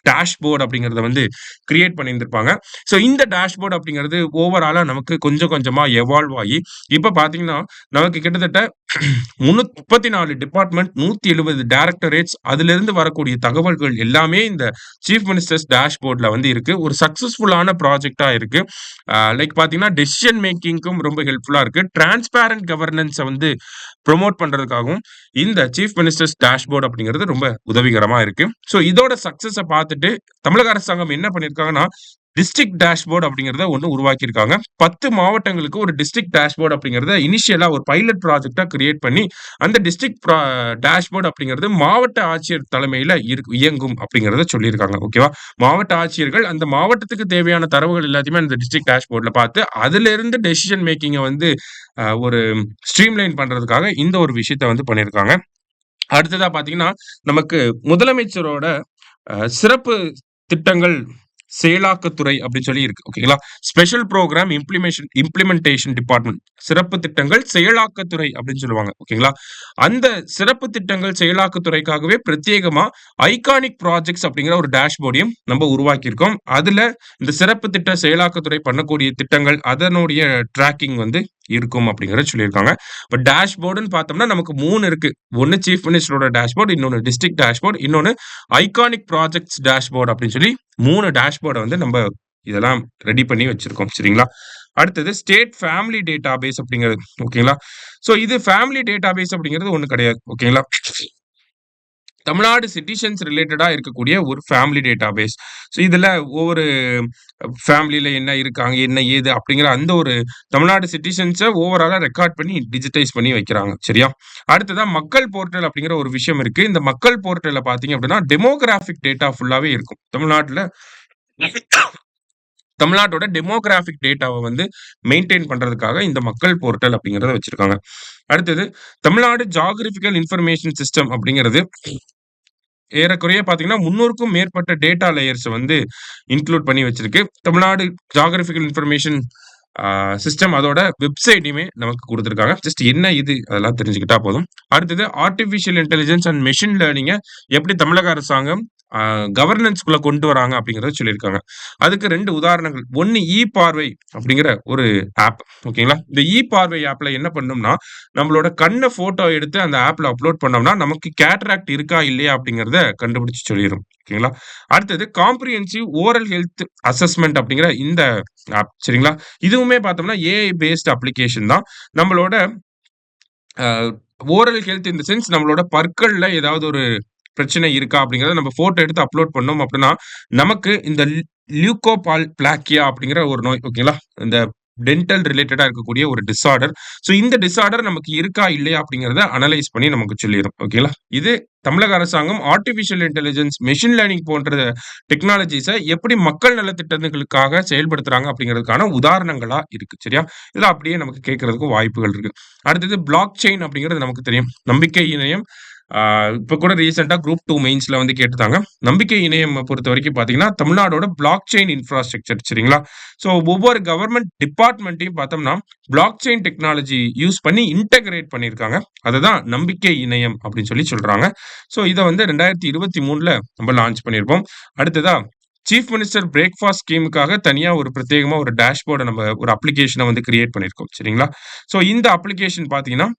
டேஷ்போர்ட் அப்படிங்கிறத வந்து கிரியேட் பண்ணியிருந்திருப்பாங்க. ஸோ இந்த டேஷ்போர்ட் அப்படிங்கிறது ஓவராலா நமக்கு கொஞ்சம் கொஞ்சமா எவால்வ் ஆகி, இப்ப பார்த்தீங்கன்னா, நமக்கு கிட்டத்தட்ட 334 டிபார்ட்மெண்ட், 170 டைரக்டரேட்ஸ் அதிலிருந்து வரக்கூடிய தகவல்கள் எல்லாமே இந்த சீஃப் மினிஸ்டர்ஸ் டேஷ்போர்ட்ல வந்து இருக்கு. ஒரு சக்சஸ்ஃபுல்லான ப்ராஜெக்ட்டா இருக்கு. லைக் பார்த்தீங்கன்னா, டெசிஷன் மேக்கிங்க்கும் ரொம்ப ஹெல்ப்ஃபுல்லா இருக்கு. டிரான்ஸ்பேரன்ட் கவர்னன்ஸ வந்து ப்ரமோட் பண்றதுக்காகவும் இந்த சீஃப் மினிஸ்டர்ஸ் டேஷ்போர்ட் அப்படிங்கிறது ரொம்ப உதவிகரமா இருக்கு. ஸோ இதோட சக்சஸ பார்த்துட்டு தமிழக அரசாங்கம் என்ன பண்ணியிருக்காங்கன்னா, டிஸ்ட்ரிக்ட் டேஷ்போர்ட் அப்படிங்கிறத ஒண்ணு உருவாக்கியிருக்காங்க. 10 மாவட்டங்களுக்கு ஒரு டிஸ்ட்ரிக்ட் டேஷ்போர்ட் அப்படிங்கிறத இனிஷியலா ஒரு பைலட் ப்ராஜெக்ட்டா கிரியேட் பண்ணி, அந்த டிஸ்ட்ரிக்ட் டேஷ்போர்ட் அப்படிங்கிறது மாவட்ட ஆட்சியர் தலைமையில இயங்கும் அப்படிங்கிறத சொல்லியிருக்காங்க. ஓகேவா? மாவட்ட ஆட்சியர்கள் அந்த மாவட்டத்துக்கு தேவையான தரவுகள் எல்லாத்தையுமே அந்த டிஸ்ட்ரிக்ட் டேஷ்போர்ட்ல பார்த்து, அதிலிருந்து டெசிஷன் மேக்கிங்க வந்து ஒரு ஸ்ட்ரீம்லைன் பண்றதுக்காக இந்த ஒரு விஷயத்த வந்து பண்ணியிருக்காங்க. அடுத்ததா பார்த்தீங்கன்னா, நமக்கு முதலமைச்சரோட சிறப்பு திட்டங்கள் செயலாக்கத்துறை அப்படின்னு சொல்லி இருக்கு. ஓகேங்களா? Special program implementation department. சிறப்பு திட்டங்கள் செயலாக்கத்துறை அப்படின்னு சொல்லுவாங்க. ஓகேங்களா? அந்த சிறப்பு திட்டங்கள் செயலாக்கத்துறைக்காகவே பிரத்யேகமா ஐகானிக் ப்ராஜெக்ட்ஸ் அப்படிங்கிற ஒரு டேஷ்போர்டையும் நம்ம உருவாக்கியிருக்கோம். அதுல இந்த சிறப்பு திட்ட செயலாக்கத்துறை பண்ணக்கூடிய திட்டங்கள் அதனுடைய ட்ராக்கிங் வந்து இருக்கும் அப்படிங்கிறத சொல்லியிருக்காங்க. இப்ப டேஷ்போர்டுன்னு பார்த்தோம்னா நமக்கு 3 இருக்கு. ஒண்ணு சீஃப் மினிஸ்டரோட டேஷ்போர்ட், இன்னொன்னு டிஸ்ட்ரிக்ட் டேஷ்போர்ட், இன்னொன்னு ஐகானிக் ப்ராஜெக்ட்ஸ் டேஷ்போர்ட் அப்படின்னு சொல்லி 3 டேஷ்போர்ட வந்து நம்ம இதெல்லாம் ரெடி பண்ணி வச்சிருக்கோம். சரிங்களா? அடுத்தது ஸ்டேட் ஃபேமிலி டேட்டாபேஸ் அப்படிங்கிறது. ஓகேங்களா? ஸோ இது ஃபேமிலி டேட்டாபேஸ் அப்படிங்கிறது ஒண்ணு கிடையாது. ஓகேங்களா? தமிழ்நாடு சிட்டிசன்ஸ் ரிலேட்டடா இருக்கக்கூடிய ஒரு ஃபேமிலி டேட்டாபேஸ். ஸோ இதுல ஒவ்வொரு ஃபேமிலில என்ன இருக்காங்க, என்ன ஏது அப்படிங்கிற அந்த ஒரு தமிழ்நாடு சிட்டிசன்ஸ ஓவராலா ரெக்கார்ட் பண்ணி டிஜிட்டைஸ் பண்ணி வைக்கிறாங்க. சரியா? அடுத்ததா மக்கள் போர்ட்டல் அப்படிங்கிற ஒரு விஷயம் இருக்கு. இந்த மக்கள் போர்ட்டல்ல பார்த்தீங்க அப்படின்னா, டெமோகிராபிக் டேட்டா ஃபுல்லாவே இருக்கும். தமிழ்நாட்டோட டெமோகிராபிக் டேட்டாவ வந்து மெயின்டெயின் பண்றதுக்காக இந்த மக்கள் போர்ட்டல் அப்படிங்கிறத வச்சிருக்காங்க. அடுத்தது தமிழ்நாடு ஜியோகிராபிக்கல் இன்ஃபர்மேஷன் சிஸ்டம் அப்படிங்கிறது ஏறக்குறைய பார்த்தீங்கன்னா 300க்கும் மேற்பட்ட டேட்டா லேயர்ஸ் வந்து இன்க்ளூட் பண்ணி வச்சிருக்கு. தமிழ்நாடு ஜியோகிராபிக்கல் இன்ஃபர்மேஷன் சிஸ்டம் அதோட வெப்சைட்டையுமே நமக்கு குடுத்துருக்காங்க. ஜஸ்ட் என்ன இது அதெல்லாம் தெரிஞ்சுக்கிட்டா போதும். அடுத்தது ஆர்டிபிஷியல் இன்டெலிஜென்ஸ் அண்ட் மெஷின் லேர்னிங்க எப்படி தமிழக அரசாங்கம் கவர்னன்ஸ்குள்ள கொண்டு வராங்க அப்படிங்கிறத சொல்லியிருக்காங்க. அதுக்கு 2 உதாரணங்கள். ஒண்ணு பார்வை அப்படிங்கிற ஒரு ஆப். ஓகேங்களா? இந்த பார்வை ஆப்ல என்ன பண்ணும்னா, நம்மளோட கண்ண ஃபோட்டோ எடுத்து அந்த ஆப்ல அப்லோட் பண்ணோம்னா, நமக்கு கேட்ராக்ட் இருக்கா இல்லையா அப்படிங்கிறத கண்டுபிடிச்சு சொல்லிரும். ஓகேங்களா? அடுத்தது காம்ப்ரிஹென்சிவ் ஓரல் ஹெல்த் அசஸ்மென்ட் அப்படிங்கிற இந்த ஆப். சரிங்களா? இதுவுமே பார்த்தோம்னா ஏஐ பேஸ்ட் அப்ளிகேஷன் தான். நம்மளோட uh oral health in the sense நம்மளோட பற்கள்ல ஏதாவது ஒரு பிரச்சனை இருக்கா அப்படிங்கிறத நம்ம ஃபோட்டோ எடுத்து அப்லோட் பண்ணோம் அப்படின்னா, நமக்கு இந்த லியூகோபால்பிளாக்கியா அப்படிங்கிற ஒரு நோய். ஓகேங்களா? இந்த டென்டல் ரிலேட்டடா இருக்கக்கூடிய ஒரு டிஸார்டர். ஸோ இந்த டிஸார்டர் நமக்கு இருக்கா இல்லையா அப்படிங்கிறத அனலைஸ் பண்ணி நமக்கு சொல்லிரும். ஓகேங்களா? இது தமிழக அரசாங்கம் ஆர்டிபிஷியல் இன்டெலிஜென்ஸ், மெஷின் லேர்னிங் போன்ற டெக்னாலஜிஸ எப்படி மக்கள் நலத்திட்டங்களுக்காக செயல்படுத்துறாங்க அப்படிங்கிறதுக்கான உதாரணங்களா இருக்கு. சரியா? இதுல அப்படியே நமக்கு கேட்கறதுக்கு வாய்ப்புகள் இருக்கு. அடுத்தது பிளாக் செயின் அப்படிங்கிறது நமக்கு தெரியும். நம்பிக்கை இணையம். இப்ப கூட ரீசென்ட்டா குரூப் 2 மெயின்ஸ்ல வந்து கேட்டுட்டாங்க. நம்பிக்கை இணையம் பொறுத்தவரைக்கும் பார்த்தீங்கன்னா, தமிழ்நாடோட பிளாக் செயின் இன்ஃப்ராஸ்ட்ரக்சர். சரிங்களா? ஸோ ஒவ்வொரு கவர்ன்மெண்ட் டிபார்ட்மெண்ட்டையும் பார்த்தோம்னா, பிளாக் செயின் டெக்னாலஜி யூஸ் பண்ணி இன்டகிரேட் பண்ணியிருக்காங்க. அததான் நம்பிக்கை இணையம் அப்படின்னு சொல்லி சொல்றாங்க. ஸோ இத வந்து 2023ல நம்ம லான்ச் பண்ணியிருப்போம். அடுத்ததா சீஃப் மினிஸ்டர் பிரேக்ஃபாஸ்ட் ஸ்கீமுக்காக தனியா ஒரு பிரத்யேகமா ஒரு டேஷ்போர்ட நம்ம ஒரு அப்ளிகேஷன வந்து கிரியேட் பண்ணியிருக்கோம். சரிங்களா? ஸோ இந்த அப்ளிகேஷன் பார்த்தீங்கன்னா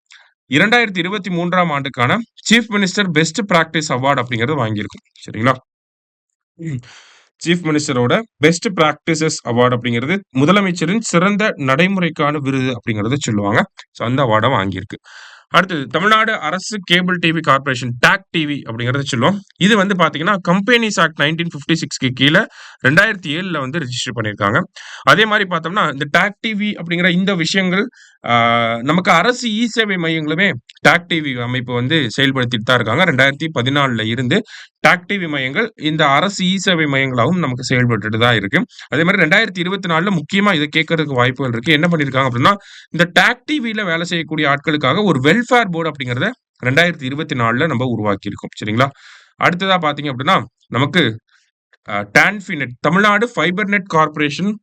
2023ஆம் ஆண்டுக்கான chief minister best practice award அப்படிங்கிறது வாங்கியிருக்கும். சரிங்களா? சீஃப் மினிஸ்டரோட பெஸ்ட் பிராக்டிசஸ் அவார்ட் அப்படிங்கிறது முதலமைச்சரின் சிறந்த நடைமுறைக்கான விருது அப்படிங்கறத சொல்லுவாங்க. ஸோ அந்த அவார்ட வாங்கியிருக்கு. அடுத்தது தமிழ்நாடு அரசு cable TV corporation TAC TV அப்படிங்கறத சொல்லுவோம். இது வந்து பாத்தீங்கன்னா கம்பெனிஸ் ஆக்ட் 1956க்கு கீழ 2007ல வந்து ரெஜிஸ்டர் பண்ணியிருக்காங்க. அதே மாதிரி பார்த்தோம்னா இந்த டாக் டிவி அப்படிங்கிற இந்த விஷயங்கள் நமக்கு அரசு இ சேவை மையங்களுமே டாக் டிவி அமைப்பு வந்து செயல்படுத்திட்டு தான் இருக்காங்க. 2014ல இருந்து டாக் டிவி மையங்கள் இந்த அரசு இ சேவை மையங்களாகவும் நமக்கு செயல்பட்டுட்டு தான் இருக்கு. அதே மாதிரி 2024ல முக்கியமா இதை கேட்கறதுக்கு வாய்ப்புகள் இருக்கு. என்ன பண்ணிருக்காங்க அப்படின்னா, இந்த டாக் டிவில வேலை செய்யக்கூடிய ஆட்களுக்காக ஒரு வெல்ஃபேர் போர்டு அப்படிங்கிறத 2024ல நம்ம உருவாக்கி இருக்கோம். சரிங்களா? அடுத்ததா பாத்தீங்க அப்படின்னா, நமக்கு TANFINET Tamil Nadu fibre net corporation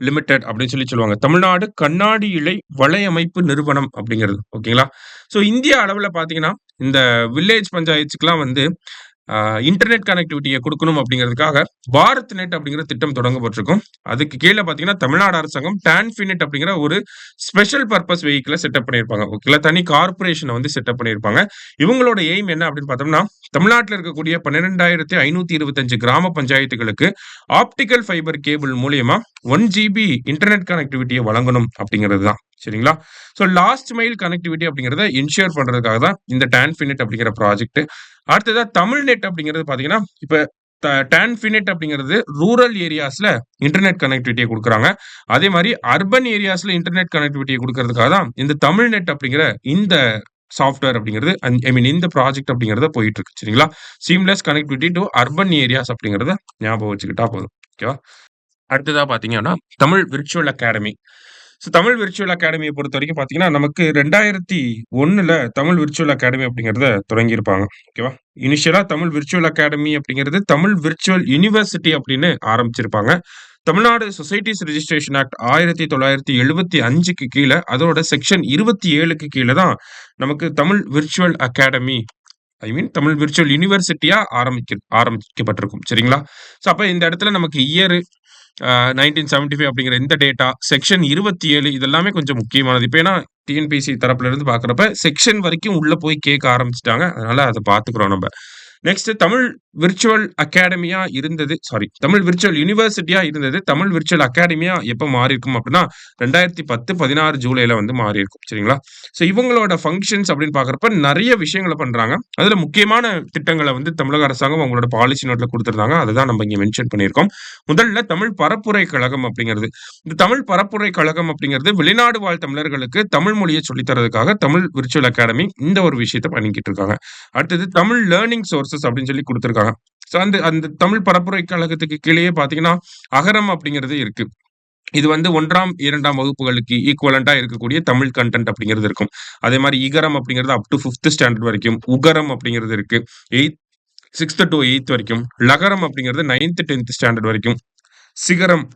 limited அப்படின்னு சொல்லி சொல்லுவாங்க. தமிழ்நாடு கண்ணாடி இழை வலையமைப்பு நிறுவனம் அப்படிங்கிறது. ஓகேங்களா? ஸோ இந்திய அளவுல பார்த்தீங்கன்னா, இந்த வில்லேஜ் பஞ்சாயத்துக்குலாம் வந்து இன்டர்நெட் கனெக்டிவிட்டிய குடுக்கணும் அப்படிங்கிறதுக்காக பாரத் நெட் அப்படிங்கிற திட்டம் தொடங்கப்பட்டிருக்கும். அதுக்கு கீழ பார்த்தீங்கன்னா, தமிழ்நாடு அரசாங்கம் டான்ஃபினெட் அப்படிங்கிற ஒரு ஸ்பெஷல் பர்ப்பஸ் வெஹிக்கிள செட்டப் பண்ணியிருப்பாங்க. ஓகேங்களா? தனி கார்ப்பரேஷன வந்து செட்டப் பண்ணியிருப்பாங்க. இவங்களோட எய்ம் என்ன அப்படின்னு பார்த்தோம்னா, தமிழ்நாட்டுல இருக்கக்கூடிய 12,525 கிராம பஞ்சாயத்துகளுக்கு ஆப்டிகல் ஃபைபர் கேபிள் மூலியமா 1 ஜிபி இன்டர்நெட் கனெக்டிவிட்டிய வழங்கணும் அப்படிங்கிறது தான். சரிங்களா? ஸோ லாஸ்ட் மைல் கனெக்டிவிட்டி அப்படிங்கிறத என்ஷூர் பண்றதுக்காக தான் இந்த டான்ஃபினெட் அப்படிங்கிற ப்ராஜெக்ட். அடுத்ததா தமிழ்நெட் அப்படிங்கிறது பார்த்தீங்கன்னா, இப்ப டான்ஃபினெட் அப்படிங்கிறது ரூரல் ஏரியாஸ்ல இன்டர்நெட் கனெக்டிவிட்டிய குடுக்குறாங்க. அதே மாரி அர்பன் ஏரியாஸ்ல இன்டர்நெட் கனெக்டிவிட்டிய குடுக்கறதுக்காக தான் இந்த தமிழ்நெட் அப்படிங்கிற இந்த சாஃப்ட்வேர் அப்படிங்கிறது ஐ மீன் இந்த ப்ராஜெக்ட் அப்படிங்கிறது போயிட்டு இருக்கு. சரிங்களா? Seamless connectivity to urban areas அப்படிங்கிறத ஞாபகம் வச்சுக்கிட்டா போதும். ஓகேவா? அடுத்ததா பார்த்தீங்கன்னா, Tamil virtual academy. So Tamil virtual அகாடமிய பொறுத்தவரைக்கும் பார்த்தீங்கன்னா, நமக்கு 2001ல தமிழ் விர்ச்சுவல் அகாடமி அப்படிங்கிறத தொடங்கியிருப்பாங்க. ஓகேவா? இனிஷியலா தமிழ் விர்ச்சுவல் அகாடமி அப்படிங்கிறது தமிழ் விர்ச்சுவல் யுனிவர்சிட்டி அப்படின்னு ஆரம்பிச்சிருப்பாங்க. தமிழ்நாடு சொசைட்டீஸ் ரிஜிஸ்ட்ரேஷன் ஆக்ட் 1975க்கு கீழ அதோட செக்ஷன் 27க்கு கீழ தான் நமக்கு தமிழ் விர்ச்சுவல் அகாடமி ஐ மீன் தமிழ் விர்ச்சுவல் யுனிவர்சிட்டியா ஆரம்பிக்கப்பட்டிருக்கும். சரிங்களா? ஸோ அப்ப இந்த இடத்துல நமக்கு இயர் 1975 அப்படிங்கிற இந்த டேட்டா, செக்ஷன் 27 இதெல்லாமே கொஞ்சம் முக்கியமானது. இப்ப ஏன்னா டிஎன்பிஎஸ்சி தரப்புல இருந்து பார்க்குறப்ப செக்ஷன் வரைக்கும் உள்ள போய் கேட்க ஆரம்பிச்சுட்டாங்க. அதனால அத பார்த்துக்கிறோம் நம்ப. நெக்ஸ்ட் தமிழ் விர்ச்சுவல் அகாடமியா இருந்தது. தமிழ் விர்ச்சுவல் யுனிவர்சிட்டியா இருந்தது. தமிழ் விர்ச்சுவல் அகாடமியா எப்ப மாறியிருக்கும் அப்படின்னா 2010, 16 ஜூலைல வந்து மாறியிருக்கும். சரிங்களா? ஸோ இவங்களோட ஃபங்ஷன்ஸ் அப்படின்னு பார்க்குறப்ப நெறைய விஷயங்கள பண்றாங்க. அதுல முக்கியமான திட்டங்கள வந்து தமிழக அரசாங்கம் அவங்களோட பாலிசி நோட்ல குடுத்திருந்தாங்க. அததான் நம்ம இங்க மென்ஷன் பண்ணியிருக்கோம். முதல்ல தமிழ் பரப்புரை கழகம் அப்படிங்கிறது. இந்த தமிழ் பரப்புரை கழகம் அப்படிங்கிறது வெளிநாடு வாழ் தமிழர்களுக்கு தமிழ் மொழிய சொல்லித் தர்றதுக்காக தமிழ் விர்ச்சுவல் அகாடமி இந்த ஒரு விஷயத்த பண்ணிக்கிட்டு இருக்காங்க. அடுத்தது தமிழ் லேர்னிங் சோர்சஸ் அப்படின்னு சொல்லி குடுத்திருக்காங்க. ஸோ அந்த அந்த தமிழ் பரப்புரை கழகத்துக்கு கீழயே பார்த்தீங்கன்னா, அகரம் அப்படிங்கிறது இருக்கு. இது வந்து 1ஆம், 2ஆம் வகுப்புகளுக்கு ஈக்குவலன்ட்டா இருக்கக்கூடிய தமிழ் கன்டென்ட் அப்படிங்கிறது இருக்கும். அதே மாரி இகரம் அப்படிங்கிறது அப் டூ 5த் ஸ்டாண்டர்ட் வரைக்கும். உகரம் அப்படிங்கிறது இருக்கு. 6த் டூ 8த் வரைக்கும். லகரம் அப்படிங்கிறது 9த், 10த் ஸ்டாண்டர்ட் வரைக்கும். சிகரம்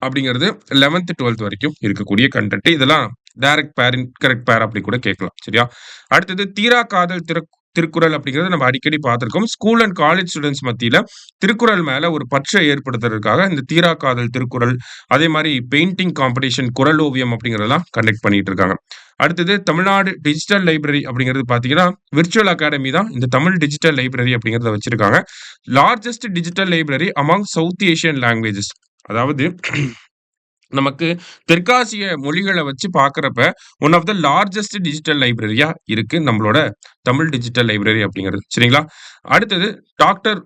அப்படிங்கிறது 11th, 12th வரைக்கும் இருக்கக்கூடிய கன்டென்ட். இதெல்லாம் டைரக்ட் பேர், இன்கரெக்ட் பேர் அப்படி கூட கேட்கலாம். சரியா? அடுத்தது தீரா காதல் திருக்குறள் அப்படிங்கிறத நம்ம அடிக்கடி பார்த்திருக்கோம். ஸ்கூல் அண்ட் காலேஜ் ஸ்டூடண்ட்ஸ் மத்தியில திருக்குறள் மேல ஒரு பற்றை ஏற்படுத்துறதுக்காக இந்த தீரா காதல் திருக்குறள், அதே மாரி பெயிண்டிங் காம்படிஷன், குறள் ஓவியம் அப்படிங்கிறதெல்லாம் கண்டக்ட் பண்ணிட்டு இருக்காங்க. அடுத்தது தமிழ்நாடு டிஜிட்டல் லைப்ரரி அப்படிங்கிறது பார்த்தீங்கன்னா, விர்ச்சுவல் அகாடமி தான் இந்த தமிழ் டிஜிட்டல் லைப்ரரி அப்படிங்கிறத வச்சிருக்காங்க. Largest digital library among South Asian languages. அதாவது நமக்கு தெற்காசிய மொழிகள வச்சு பார்க்கிறப்ப, one of the largest digital லைப்ரரியா இருக்கு நம்மளோட தமிழ் டிஜிட்டல் லைப்ரரி அப்படிங்கிறது. சரிங்களா? அடுத்தது டாக்டர்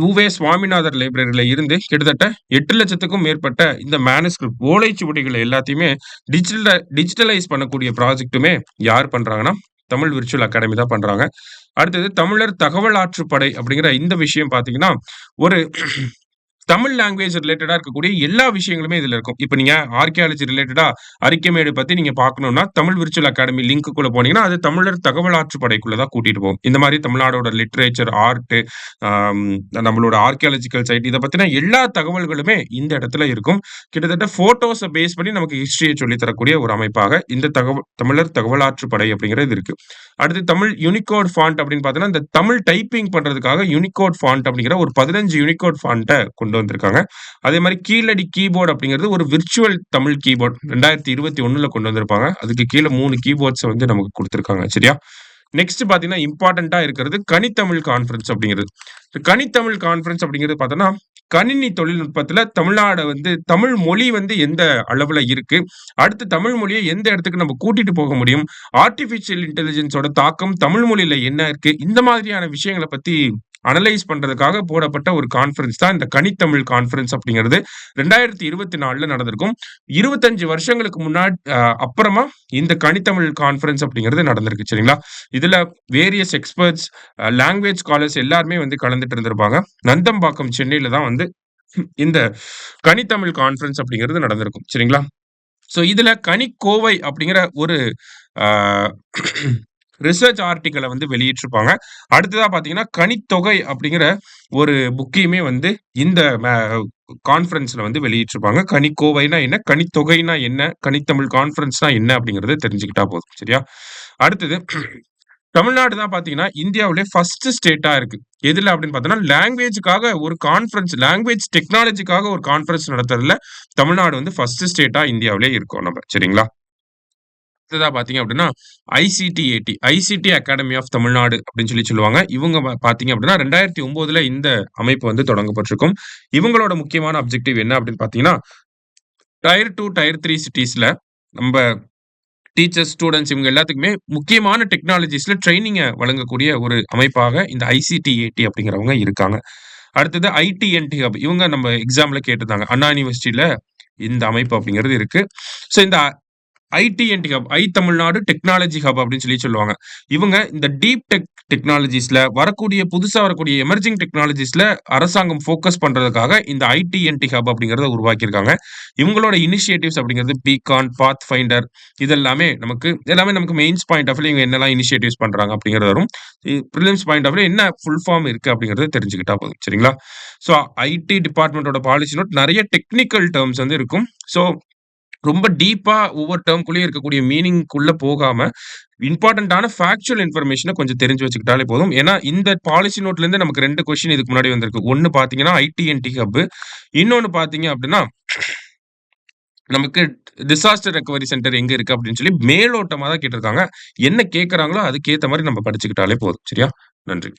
உ.வே. சுவாமிநாதர் லைப்ரரியில இருந்து கிட்டத்தட்ட 8,00,000க்கும் மேற்பட்ட இந்த மேனுஸ்கிரிப்ட் ஓலைச்சுவடிகள் எல்லாத்தையுமே டிஜிட்டலைஸ் பண்ணக்கூடிய ப்ராஜெக்ட்டுமே யார் பண்றாங்கன்னா, தமிழ் விர்ச்சுவல் அகாடமி தான் பண்றாங்க. அடுத்தது தமிழர் தகவல் ஆற்றுப்படை அப்படிங்கிற இந்த விஷயம் பார்த்தீங்கன்னா, ஒரு தமிழ் லாங்குவேஜ் ரிலேட்டடா இருக்கக்கூடிய எல்லா விஷயங்களுமே இதுல இருக்கும். இப்ப நீங்க ஆர்க்கியாலஜி ரிலேட்டடா அரிக்கமேடு பத்தி நீங்க பார்க்கணும்னா, தமிழ் விர்ச்சுவல் அகாடமி லிங்க்குள்ள போனீங்கன்னா, அது தமிழர் தகவல் ஆற்றுப்படைக்குள்ள தான் கூட்டிட்டு போகும். இந்த மாரி தமிழ்நாடோட லிட்டரேச்சர், ஆர்ட், ஆம் நம்மளோட ஆர்க்கியாலஜிக்கல் சைட் இத பத்தின எல்லா தகவல்களுமே இந்த இடத்துல இருக்கும். கிட்டத்தட்ட ஃபோட்டோஸ பேஸ் பண்ணி நமக்கு ஹிஸ்டரிய சொல்லி தரக்கூடிய ஒரு அமைப்பாக இந்த தமிழர் தகவல் ஆற்றுப்படை அப்படிங்கிறது இருக்கு. அடுத்து தமிழ் யூனிகோட் ஃபாண்ட் அப்படின்னு பார்த்தீங்கன்னா, இந்த தமிழ் டைப்பிங் பண்றதுக்காக யூனிகோட் ஃபாண்ட் அப்படிங்கிற ஒரு 15 யூனிகோட் ஃபாண்ட்ட கொண்டு வந்திருக்காங்க. அதே மாரி கீழடி கீபோர்ட் அப்படிங்கிறது ஒரு விர்ச்சுவல் தமிழ் கீபோர்ட் 2021ல கொண்டு வந்திருப்பாங்க. அதுக்கு கீழ 3 கீபோர்ட்ஸ வந்து நமக்கு குடுத்திருக்காங்க. சரியா? நெக்ஸ்ட் பார்த்தீங்கன்னா, இம்பார்ட்டன்ட்டா இருக்கிறது கனித்தமிழ் கான்ஃபரன்ஸ் அப்படிங்கிறது. கனித்தமிழ் கான்ஃபரன்ஸ் அப்படிங்கிறது பார்த்தோம்னா, கணினி தொழில்நுட்பத்துல தமிழ்நாடு வந்து தமிழ் மொழி வந்து எந்த அளவுல இருக்கு? அடுத்து தமிழ் மொழிய எந்த இடத்துக்கு நம்ம கூட்டிட்டு போக முடியும்? ஆர்ட்டிபிஷியல் இன்டெலிஜென்ஸோட தாக்கம் தமிழ் மொழியில என்ன இருக்கு? இந்த மாதிரியான விஷயங்கள பத்தி அனலைஸ் பண்றதுக்காக போடப்பட்ட ஒரு கான்ஃபரன்ஸ் தான் இந்த கனித்தமிழ் கான்ஃபரன்ஸ் அப்படிங்கிறது 2024ல நடந்திருக்கும். 25 வருஷங்களுக்கு அப்புறமா இந்த கனித்தமிழ் கான்ஃபரன்ஸ் அப்படிங்கிறது நடந்திருக்கு. சரிங்களா? இதுல வேரியஸ் எக்ஸ்பர்ட்ஸ், லாங்குவேஜ் ஸ்காலர்ஸ் எல்லாருமே வந்து கலந்துட்டு இருந்திருப்பாங்க. நந்தம்பாக்கம் சென்னையில தான் வந்து இந்த கனித்தமிழ் கான்ஃபரன்ஸ் அப்படிங்கிறது நடந்திருக்கும். சரிங்களா? சோ இதுல கனிக்கோவை அப்படிங்கிற ஒரு ஆ ரிசர்ச் ஆர்டிக்கிள வந்து வெளியிட்டிருப்பாங்க. அடுத்ததா பார்த்தீங்கன்னா, கனித்தொகை அப்படிங்கிற ஒரு புக்கையுமே வந்து இந்த கான்ஃபரன்ஸ்ல வந்து வெளியிட்டிருப்பாங்க. கனிக்கோவைனா என்ன? கனித்தொகைனா என்ன? கனித்தமிழ் கான்ஃபரன்ஸ்னா என்ன? அப்படிங்கிறத தெரிஞ்சுக்கிட்டா போதும். சரியா? அடுத்தது தமிழ்நாடு தான் பார்த்தீங்கன்னா, இந்தியாவிலேயே ஃபர்ஸ்ட் ஸ்டேட்டா இருக்கு. எதுல அப்படின்னு பார்த்தோம்னா, லாங்குவேஜ்க்காக ஒரு கான்ஃபரன்ஸ், லாங்குவேஜ் டெக்னாலஜிக்காக ஒரு கான்ஃபரன்ஸ் நடத்துறதுல தமிழ்நாடு வந்து ஃபர்ஸ்ட் ஸ்டேட்டா இந்தியாவிலேயே இருக்கோம் நம்ம. சரிங்களா? அடுத்ததா பார்த்தீங்க அப்படின்னா, ICT ICT academy of Tamil Nadu அப்படின்னு சொல்லி சொல்லுவாங்க. இவங்க பார்த்தீங்க அப்படின்னா 2009ல இந்த அமைப்பு வந்து தொடங்கப்பட்டிருக்கும். இவங்களோட முக்கியமான அப்ஜெக்டிவ் என்ன அப்படின்னு பார்த்தீங்கன்னா, டயர் 2, டயர் 3 சிட்டீஸ்ல நம்ப டீச்சர்ஸ், ஸ்டூடண்ட்ஸ் இவங்க எல்லாத்துக்குமே முக்கியமான டெக்னாலஜிஸ்ல ட்ரெய்னிங்க வழங்கக்கூடிய ஒரு அமைப்பாக இந்த ஐசிடி அப்படிங்கிறவங்க இருக்காங்க. அடுத்தது ஐடிஎன்டி ஹப். இவங்க நம்ம எக்ஸாம்ல கேட்டிருந்தாங்க. அண்ணா யூனிவர்சிட்டியில இந்த அமைப்பு அப்படிங்கிறது இருக்கு. சோ இந்த ITNT hub, Tamil Nadu technology hub அப்படின்னு சொல்லி சொல்லுவாங்க. இவங்க இந்த டீப் டெக்னாலஜிஸ்ல புதுசா வரக்கூடிய எமர்ஜிங் டெக்னாலஜிஸ்ல அரசாங்கம் ஃபோக்கஸ் பண்றதுக்காக இந்த ஐடிஎன்டி ஹப் அப்படிங்கிறத உருவாக்கியிருக்காங்க. இவங்களோட இனிஷியேட்டிவ்ஸ் அப்படிங்கிறது பீகான், பாத் ஃபைண்டர் எல்லாமே நமக்கு மெயின்ஸ் பாயிண்ட் ஆஃப் வியூல இவங்க என்னெல்லாம் இனிஷியேட்டிவ்ஸ் பண்றாங்க அப்படிங்கிறது வரும். பிரிலிம்ஸ் பாயிண்ட் ஆஃப் வியூல என்ன ஃபுல் ஃபார்ம் இருக்கு அப்படிங்கிறத தெரிஞ்சுக்கிட்டா போதும். சரிங்களா? சோ ஐடி டிபார்ட்மென்ட்டோட பாலிசி நோட் நெறைய டெக்னிக்கல் டெர்ம்ஸ் வந்து இருக்கும். சோ ரொம்ப டீப்பா ஒவ்வொரு டெர்ம்குள்ளயும் இருக்கக்கூடிய மீனிங்குள்ள போகாம, இம்பார்ட்டன்ட்டான ஃபேக்சுவல் இன்ஃபர்மேஷன கொஞ்சம் தெரிஞ்சு வச்சுக்கிட்டாலே போதும். ஏன்னா, இந்த பாலிசி நோட்ல இருந்து நமக்கு 2 கொஸ்டின் இதுக்கு முன்னாடி வந்திருக்கு. ஒண்ணு பார்த்தீங்கன்னா, ஐடிஎன்டி ஹப். இன்னொன்னு பார்த்தீங்க அப்படின்னா, நமக்கு டிசாஸ்டர் ரெக்கவரி சென்டர் எங்க இருக்கு அப்படின்னு சொல்லி மேலோட்டமா தான் கேட்டிருக்காங்க. என்ன கேட்கறாங்களோ அதுக்கு ஏத்த மாரி நம்ம படிச்சுக்கிட்டாலே போதும். சரியா? நன்றி.